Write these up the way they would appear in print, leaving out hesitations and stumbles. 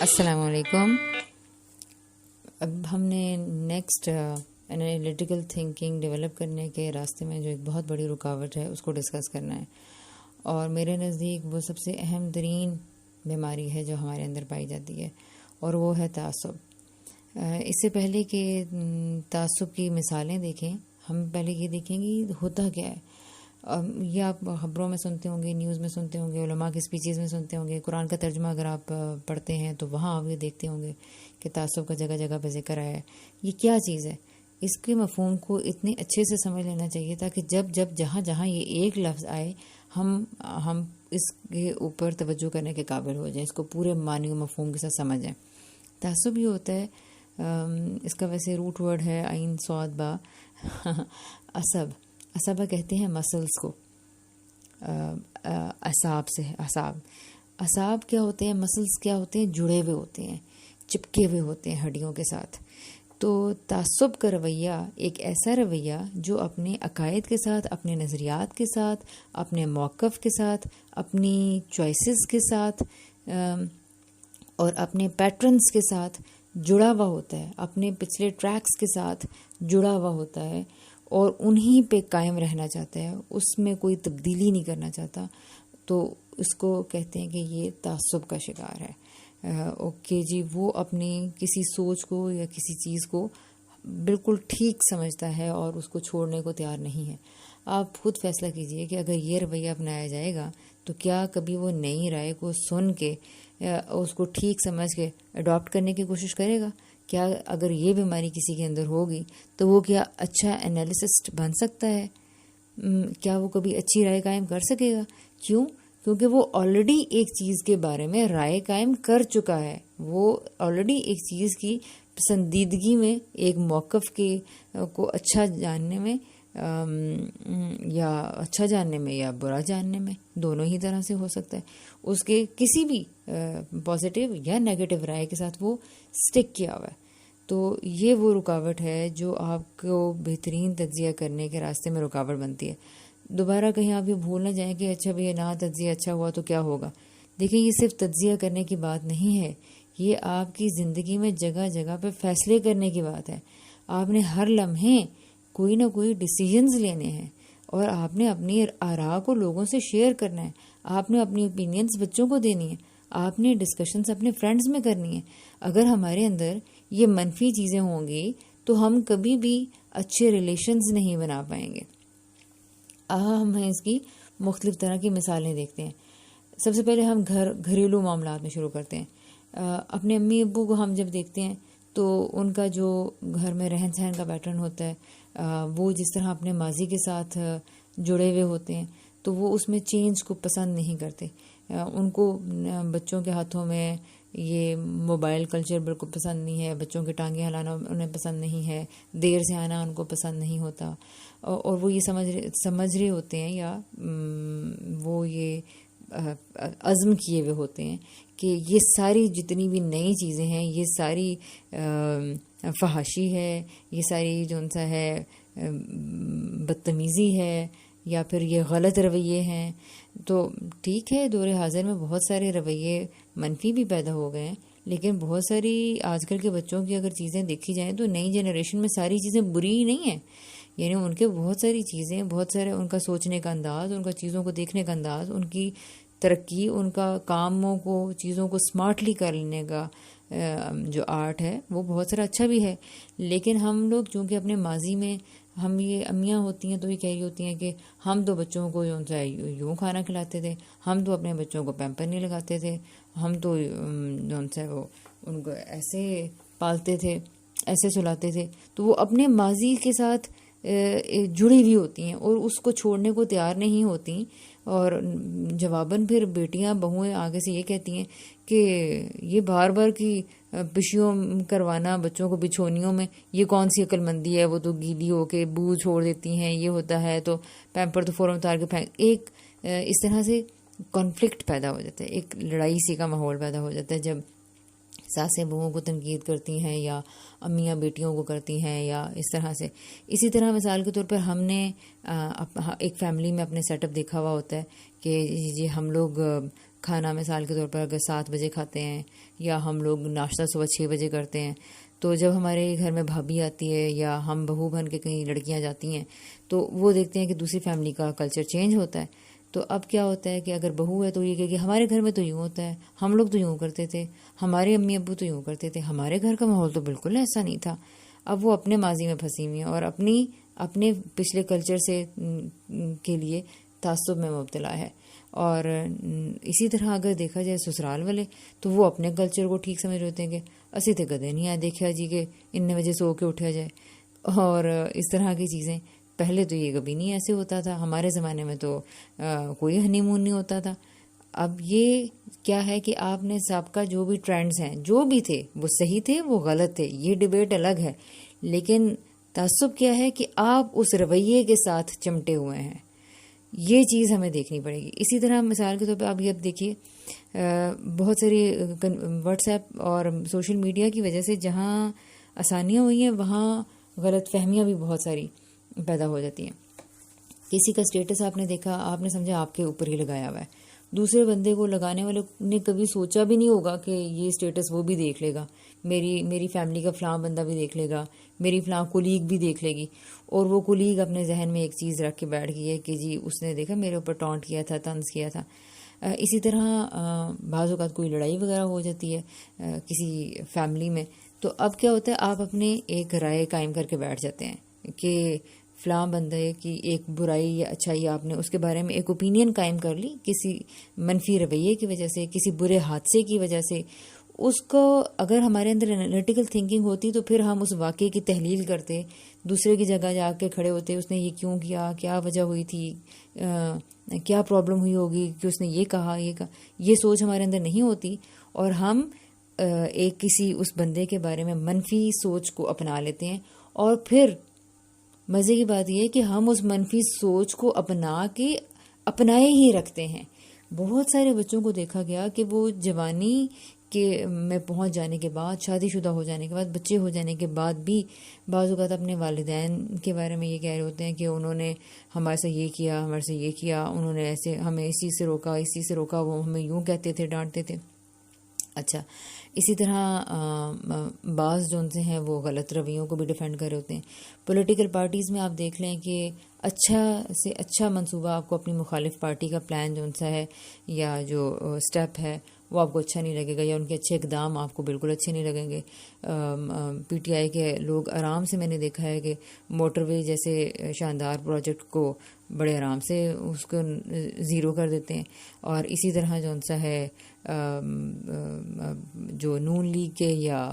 السلام علیکم. اب ہم نے نیکسٹ انالیٹیکل تھنکنگ ڈیولپ کرنے کے راستے میں جو ایک بہت بڑی رکاوٹ ہے اس کو ڈسکس کرنا ہے، اور میرے نزدیک وہ سب سے اہم ترین بیماری ہے جو ہمارے اندر پائی جاتی ہے، اور وہ ہے تعصب. اس سے پہلے کہ تعصب کی مثالیں دیکھیں، ہم پہلے یہ دیکھیں گے ہوتا کیا ہے. یہ آپ خبروں میں سنتے ہوں گے، نیوز میں سنتے ہوں گے، علماء کی اسپیچز میں سنتے ہوں گے، قرآن کا ترجمہ اگر آپ پڑھتے ہیں تو وہاں آپ یہ دیکھتے ہوں گے کہ تعصب کا جگہ جگہ پہ ذکر آیا ہے. یہ کیا چیز ہے؟ اس کے مفہوم کو اتنے اچھے سے سمجھ لینا چاہیے تاکہ جب جہاں جہاں یہ ایک لفظ آئے ہم اس کے اوپر توجہ کرنے کے قابل ہو جائیں، اس کو پورے معنی و مفہوم کے ساتھ سمجھیں. تعصب یہ ہوتا ہے، اس کا ویسے روٹ ورڈ ہے عین صاد با عصب. عصبہ کہتے ہیں مسلز کو، اعصاب سے. اعصاب کیا ہوتے ہیں؟ مسلز کیا ہوتے ہیں؟ جڑے ہوئے ہوتے ہیں، چپکے ہوئے ہوتے ہیں ہڈیوں کے ساتھ. تو تعصب کا رویہ ایک ایسا رویہ جو اپنے عقائد کے ساتھ، اپنے نظریات کے ساتھ، اپنے موقف کے ساتھ، اپنی چوائسز کے ساتھ اور اپنے پیٹرنز کے ساتھ جڑا ہوا ہوتا ہے، اپنے پچھلے ٹریکس کے ساتھ جڑا ہوا ہوتا ہے اور انہی پہ قائم رہنا چاہتا ہے، اس میں کوئی تبدیلی نہیں کرنا چاہتا. تو اس کو کہتے ہیں کہ یہ تعصب کا شکار ہے. اوکے جی، وہ اپنی کسی سوچ کو یا کسی چیز کو بالکل ٹھیک سمجھتا ہے اور اس کو چھوڑنے کو تیار نہیں ہے. آپ خود فیصلہ کیجئے کہ اگر یہ رویہ اپنایا جائے گا تو کیا کبھی وہ نئی رائے کو سن کے اس کو ٹھیک سمجھ کے اڈاپٹ کرنے کی کوشش کرے گا؟ کیا اگر یہ بیماری کسی کے اندر ہوگی تو وہ کیا اچھا انالیسسٹ بن سکتا ہے؟ کیا وہ کبھی اچھی رائے قائم کر سکے گا؟ کیوں؟ کیونکہ وہ آلریڈی ایک چیز کے بارے میں رائے قائم کر چکا ہے. وہ آلریڈی ایک چیز کی پسندیدگی میں، ایک موقف کے کو اچھا جاننے میں یا برا جاننے میں، دونوں ہی طرح سے ہو سکتا ہے. اس کے کسی بھی پازیٹیو یا نیگیٹو رائے کے ساتھ وہ سٹک کیا ہوا ہے. تو یہ وہ رکاوٹ ہے جو آپ کو بہترین تجزیہ کرنے کے راستے میں رکاوٹ بنتی ہے. دوبارہ کہیں آپ یہ بھول نہ جائیں کہ اچھا بھئی نہ تجزیہ اچھا ہوا تو کیا ہوگا. دیکھیں، یہ صرف تجزیہ کرنے کی بات نہیں ہے، یہ آپ کی زندگی میں جگہ جگہ پہ فیصلے کرنے کی بات ہے. آپ نے ہر لمحے کوئی نہ کوئی ڈیسیژنز لینے ہیں اور آپ نے اپنی آراء کو لوگوں سے شیئر کرنا ہے. آپ نے اپنی اوپینینز بچوں کو دینی ہے. آپ نے ڈسکشنز اپنے فرینڈز میں کرنی ہے. اگر ہمارے اندر یہ منفی چیزیں ہوں گی تو ہم کبھی بھی اچھے ریلیشنز نہیں بنا پائیں گے. ہم اس کی مختلف طرح کی مثالیں دیکھتے ہیں. سب سے پہلے ہم گھریلو معاملات میں شروع کرتے ہیں. اپنے امی ابو کو ہم جب دیکھتے ہیں تو ان کا جو گھر میں رہن سہن کا پیٹرن ہوتا ہے، وہ جس طرح اپنے ماضی کے ساتھ جڑے ہوئے ہوتے ہیں تو وہ اس میں چینج کو پسند نہیں کرتے. ان کو بچوں کے ہاتھوں میں یہ موبائل کلچر بالکل پسند نہیں ہے، بچوں کی ٹانگیں ہلانا انہیں پسند نہیں ہے، دیر سے آنا ان کو پسند نہیں ہوتا. اور وہ یہ سمجھ رہے ہوتے ہیں یا وہ یہ عزم کیے ہوئے ہوتے ہیں کہ یہ ساری جتنی بھی نئی چیزیں ہیں، یہ ساری فحاشی ہے، یہ ساری جو ان سا ہے بدتمیزی ہے، یا پھر یہ غلط رویے ہیں. تو ٹھیک ہے، دور حاضر میں بہت سارے رویے منفی بھی پیدا ہو گئے ہیں، لیکن بہت ساری آج کل کے بچوں کی اگر چیزیں دیکھی جائیں تو نئی جنریشن میں ساری چیزیں بری ہی نہیں ہیں. یعنی ان کے بہت ساری چیزیں، بہت سارے ان کا سوچنے کا انداز، ان کا چیزوں کو دیکھنے کا انداز، ان کی ترقی، ان کا کاموں کو، چیزوں کو سمارٹلی کر لینے کا جو آرٹ ہے وہ بہت سارا اچھا بھی ہے. لیکن ہم لوگ چونکہ اپنے ماضی میں، ہم یہ امیاں ہوتی ہیں تو یہ کہہ رہی ہوتی ہیں کہ ہم تو بچوں کو یوں کھانا کھلاتے تھے، ہم تو اپنے بچوں کو پیمپر نہیں لگاتے تھے، ہم تو وہ ان کو ایسے پالتے تھے، ایسے سلاتے تھے. تو وہ اپنے ماضی کے ساتھ جڑی ہوئی ہوتی ہیں اور اس کو چھوڑنے کو تیار نہیں ہوتی. اور جواباً پھر بیٹیاں بہویں آگے سے یہ کہتی ہیں کہ یہ بار بار کی پشیوں کروانا بچوں کو بچھونیوں میں، یہ کون سی عقل مندی ہے؟ وہ تو گیلی ہو کے بو چھوڑ دیتی ہیں، یہ ہوتا ہے تو پیمپر تو فوراً اتار کے پھینک. ایک اس طرح سے کانفلکٹ پیدا ہو جاتا ہے، ایک لڑائی سی کا ماحول پیدا ہو جاتا ہے جب ساسیں بہوؤں کو تنقید کرتی ہیں یا امیاں بیٹیوں کو کرتی ہیں یا اس طرح سے. اسی طرح مثال کے طور پر ہم نے ایک فیملی میں اپنے سیٹ اپ دیکھا ہوا ہوتا ہے کہ جی ہم لوگ کھانا مثال کے طور پر اگر 7 بجے کھاتے ہیں یا ہم لوگ ناشتہ صبح 6 بجے کرتے ہیں، تو جب ہمارے گھر میں بھابھی آتی ہے یا ہم بہو بن کے کہیں لڑکیاں جاتی ہیں تو وہ دیکھتے ہیں کہ دوسری فیملی کا کلچر چینج ہوتا ہے. تو اب کیا ہوتا ہے کہ اگر بہو ہے تو یہ کہ ہمارے گھر میں تو یوں ہوتا ہے، ہم لوگ تو یوں کرتے تھے، ہمارے امی ابو تو یوں کرتے تھے، ہمارے گھر کا ماحول تو بالکل ایسا نہیں تھا. اب وہ اپنے ماضی میں پھنسی ہوئی ہیں اور اپنے پچھلے کلچر سے کے لیے تعصب میں مبتلا ہے. اور اسی طرح اگر دیکھا جائے سسرال والے تو وہ اپنے کلچر کو ٹھیک سمجھ ہوتے ہیں کہ اسی تے کدے نہیں آئے دیکھا جی کہ ان وجہ سو کے اٹھا جائے، اور اس طرح کی چیزیں. پہلے تو یہ کبھی نہیں ایسے ہوتا تھا، ہمارے زمانے میں تو کوئی ہنی مون نہیں ہوتا تھا. اب یہ کیا ہے کہ آپ نے سابقہ جو بھی ٹرینڈز ہیں جو بھی تھے وہ صحیح تھے وہ غلط تھے، یہ ڈیبیٹ الگ ہے، لیکن تعصب کیا ہے کہ آپ اس رویے کے ساتھ چمٹے ہوئے ہیں. یہ چیز ہمیں دیکھنی پڑے گی. اسی طرح مثال کے طور پہ آپ یہ دیکھیے بہت ساری واٹس ایپ اور سوشل میڈیا کی وجہ سے جہاں آسانیاں ہوئی ہیں وہاں غلط فہمیاں بھی بہت ساری پیدا ہو جاتی ہیں. کسی کا اسٹیٹس آپ نے دیکھا، آپ نے سمجھا آپ کے اوپر ہی لگایا ہوا ہے، دوسرے بندے کو لگانے والے نے کبھی سوچا بھی نہیں ہوگا کہ یہ اسٹیٹس وہ بھی دیکھ لے گا، میری فیملی کا فلاں بندہ بھی دیکھ لے گا، میری فلاں کولیگ بھی دیکھ لے گی، اور وہ کولیگ اپنے ذہن میں ایک چیز رکھ کے بیٹھ گئی ہے کہ جی اس نے دیکھا میرے اوپر ٹونٹ کیا تھا، طنز کیا تھا. اسی طرح بعض اوقات کوئی لڑائی وغیرہ ہو جاتی ہے کسی فیملی میں، تو اب کیا ہوتا ہے آپ اپنے ایک رائے قائم کر کے بیٹھ جاتے ہیں کہ فلاں بندے کی ایک برائی یا اچھائی آپ نے اس کے بارے میں ایک اوپینین قائم کر لی کسی منفی رویے کی وجہ سے، کسی برے حادثے کی وجہ سے. اس کو اگر ہمارے اندر انالیٹیکل تھنکنگ ہوتی تو پھر ہم اس واقعے کی تحلیل کرتے، دوسرے کی جگہ جا کے کھڑے ہوتے، اس نے یہ کیوں کیا، کیا وجہ ہوئی تھی، کیا پرابلم ہوئی ہوگی کہ اس نے یہ کہا. یہ سوچ ہمارے اندر نہیں ہوتی اور ہم ایک کسی اس بندے کے بارے میں منفی سوچ کو اپنا لیتے ہیں. اور پھر مزے کی بات یہ ہے کہ ہم اس منفی سوچ کو اپنائے ہی رکھتے ہیں. بہت سارے بچوں کو دیکھا گیا کہ وہ جوانی کے میں پہنچ جانے کے بعد، شادی شدہ ہو جانے کے بعد، بچے ہو جانے کے بعد بھی بعض اوقات اپنے والدین کے بارے میں یہ کہہ رہے ہوتے ہیں کہ انہوں نے ہمارے سے یہ کیا، ہمارے سے یہ کیا، انہوں نے ایسے ہمیں اس چیز سے روکا، وہ ہمیں یوں کہتے تھے، ڈانٹتے تھے. اچھا، اسی طرح بعض جو ان سے ہیں وہ غلط رویوں کو بھی ڈیفینڈ کر رہے ہوتے ہیں. پولیٹیکل پارٹیز میں آپ دیکھ لیں کہ اچھا سے اچھا منصوبہ آپ کو اپنی مخالف پارٹی کا پلان جو ان سا ہے یا جو اسٹیپ ہے وہ آپ کو اچھا نہیں لگے گا، یا ان کے اچھے اقدام آپ کو بالکل اچھے نہیں لگیں گے. پی ٹی آئی کے لوگ آرام سے، میں نے دیکھا ہے کہ موٹر وے جیسے شاندار پروجیکٹ کو بڑے آرام سے اس کو زیرو کر دیتے ہیں. اور اسی طرح جو ان سا ہے جو نون لیگ کے یا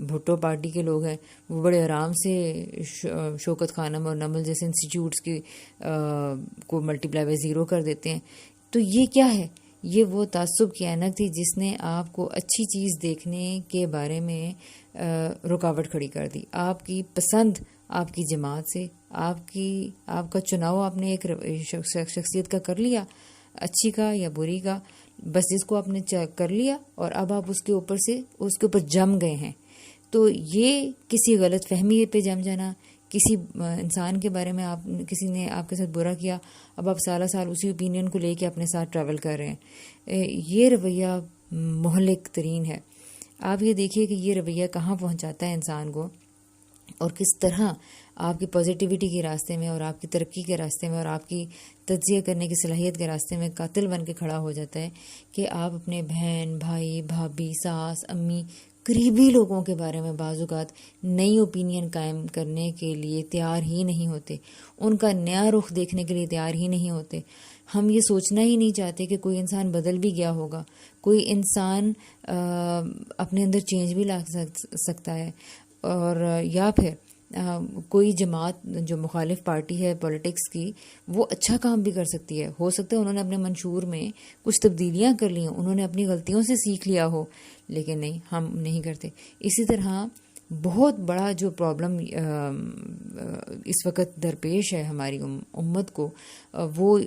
بھٹو پارٹی کے لوگ ہیں وہ بڑے آرام سے شوکت خانم اور نمل جیسے انسٹیٹیوٹس کی کو ملٹی پلائی بائی زیرو کر دیتے ہیں. تو یہ کیا ہے؟ یہ وہ تعصب کی اینک تھی جس نے آپ کو اچھی چیز دیکھنے کے بارے میں رکاوٹ کھڑی کر دی. آپ کی پسند آپ کی جماعت سے، آپ کا چناؤ آپ نے ایک شخصیت کا کر لیا، اچھی کا یا بری کا، بس جس کو آپ نے کر لیا اور اب آپ اس کے اوپر جم گئے ہیں. تو یہ کسی غلط فہمی پہ جم جانا، کسی انسان کے بارے میں کسی نے آپ کے ساتھ برا کیا، اب آپ سالہ سال اسی اوپینین کو لے کے اپنے ساتھ ٹریول کر رہے ہیں. یہ رویہ مہلک ترین ہے. آپ یہ دیکھیے کہ یہ رویہ کہاں پہنچاتا ہے انسان کو، اور کس طرح آپ کی پازیٹیوٹی کے راستے میں اور آپ کی ترقی کے راستے میں اور آپ کی تجزیہ کرنے کی صلاحیت کے راستے میں قاتل بن کے کھڑا ہو جاتا ہے کہ آپ اپنے بہن، بھائی، بھابھی، ساس، امی، قریبی لوگوں کے بارے میں بعض اوقات نئی اوپینین قائم کرنے کے لیے تیار ہی نہیں ہوتے، ان کا نیا رخ دیکھنے کے لیے تیار ہی نہیں ہوتے. ہم یہ سوچنا ہی نہیں چاہتے کہ کوئی انسان بدل بھی گیا ہوگا، کوئی انسان اپنے اندر چینج بھی لا سکتا ہے، اور یا پھر کوئی جماعت جو مخالف پارٹی ہے پولیٹکس کی وہ اچھا کام بھی کر سکتی ہے. ہو سکتا ہے انہوں نے اپنے منشور میں کچھ تبدیلیاں کر لی ہوں، انہوں نے اپنی غلطیوں سے سیکھ لیا ہو، لیکن نہیں، ہم نہیں کرتے. اسی طرح بہت بڑا جو پرابلم اس وقت درپیش ہے ہماری امت کو، وہ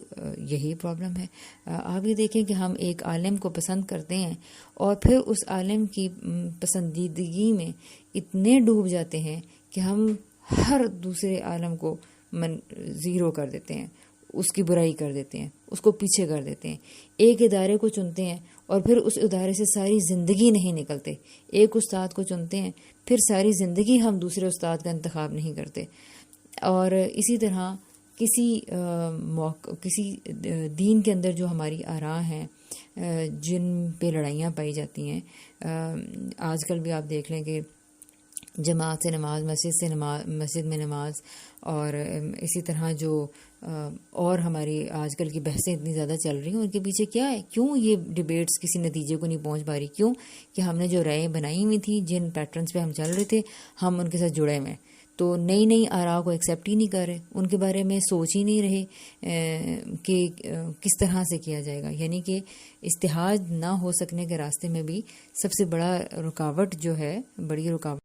یہی پرابلم ہے. آپ یہ دیکھیں کہ ہم ایک عالم کو پسند کرتے ہیں اور پھر اس عالم کی پسندیدگی میں اتنے ڈوب جاتے ہیں کہ ہم ہر دوسرے عالم کو زیرو کر دیتے ہیں، اس کی برائی کر دیتے ہیں، اس کو پیچھے کر دیتے ہیں. ایک ادارے کو چنتے ہیں اور پھر اس ادارے سے ساری زندگی نہیں نکلتے. ایک استاد کو چنتے ہیں، پھر ساری زندگی ہم دوسرے استاد کا انتخاب نہیں کرتے. اور اسی طرح کسی دین کے اندر جو ہماری آراء ہیں جن پہ لڑائیاں پائی جاتی ہیں، آج کل بھی آپ دیکھ لیں کہ جماعت سے نماز، مسجد میں نماز، اور اسی طرح جو اور ہماری آج کل کی بحثیں اتنی زیادہ چل رہی ہیں، ان کے پیچھے کیا ہے؟ کیوں یہ ڈیبیٹس کسی نتیجے کو نہیں پہنچ پا رہی؟ کیوں کہ ہم نے جو رائے بنائی ہوئی تھیں، جن پیٹرنز پہ ہم چل رہے تھے، ہم ان کے ساتھ جڑے ہوئے ہیں. تو نئی آراء کو ایکسیپٹ ہی نہیں کر رہے، ان کے بارے میں سوچ ہی نہیں رہے کہ کس طرح سے کیا جائے گا. یعنی کہ اتحاد نہ ہو سکنے کے راستے میں بھی سب سے بڑا رکاوٹ جو ہے، بڑی رکاوٹ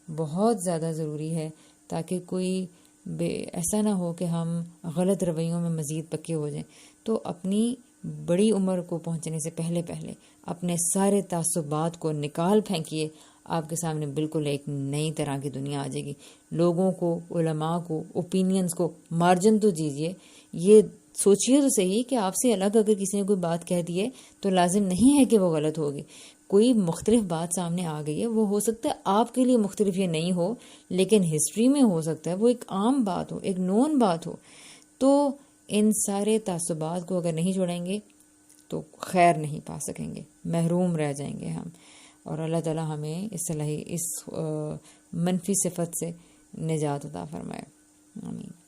بہت زیادہ ضروری ہے، تاکہ کوئی ایسا نہ ہو کہ ہم غلط رویوں میں مزید پکے ہو جائیں. تو اپنی بڑی عمر کو پہنچنے سے پہلے اپنے سارے تعصبات کو نکال پھینکیے. آپ کے سامنے بالکل ایک نئی طرح کی دنیا آ جائے گی. لوگوں کو، علماء کو، اوپینینز کو مارجن تو دیجیے. یہ سوچیے تو صحیح کہ آپ سے الگ اگر کسی نے کوئی بات کہہ دی ہے تو لازم نہیں ہے کہ وہ غلط ہوگی. کوئی مختلف بات سامنے آ گئی ہے، وہ ہو سکتا ہے آپ کے لیے مختلف یہ نہیں ہو، لیکن ہسٹری میں ہو سکتا ہے وہ ایک عام بات ہو، ایک نون بات ہو. تو ان سارے تعصبات کو اگر نہیں چھوڑیں گے تو خیر نہیں پا سکیں گے، محروم رہ جائیں گے ہم. اور اللہ تعالی ہمیں اس منفی صفت سے نجات عطا فرمائے. آمین.